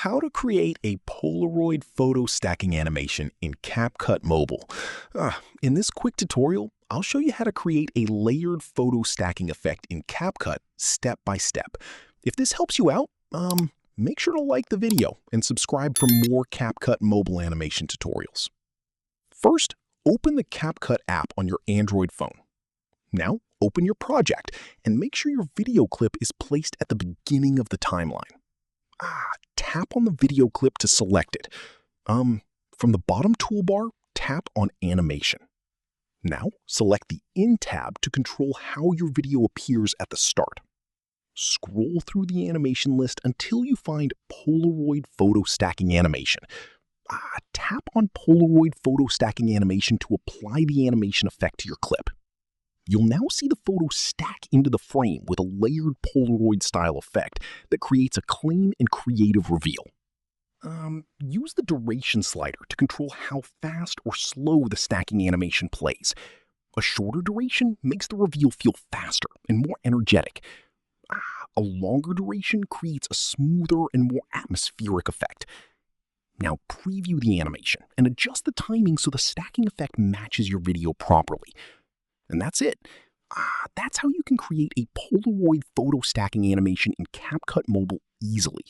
How to create a Polaroid photo stacking animation in CapCut Mobile. In this quick tutorial, I'll show you how to create a layered photo stacking effect in CapCut step by step. If this helps you out, make sure to like the video and subscribe for more CapCut Mobile animation tutorials. First, open the CapCut app on your Android phone. Now, open your project and make sure your video clip is placed at the beginning of the timeline. Tap on the video clip to select it. From the bottom toolbar, tap on Animation. Now, select the In tab to control how your video appears at the start. Scroll through the animation list until you find Polaroid Photo Stacking Animation. Tap on Polaroid Photo Stacking Animation to apply the animation effect to your clip. You'll now see the photo stack into the frame with a layered Polaroid-style effect that creates a clean and creative reveal. Use the duration slider to control how fast or slow the stacking animation plays. A shorter duration makes the reveal feel faster and more energetic. A longer duration creates a smoother and more atmospheric effect. Now preview the animation and adjust the timing so the stacking effect matches your video properly. And that's it. That's how you can create a Polaroid photo stacking animation in CapCut Mobile easily.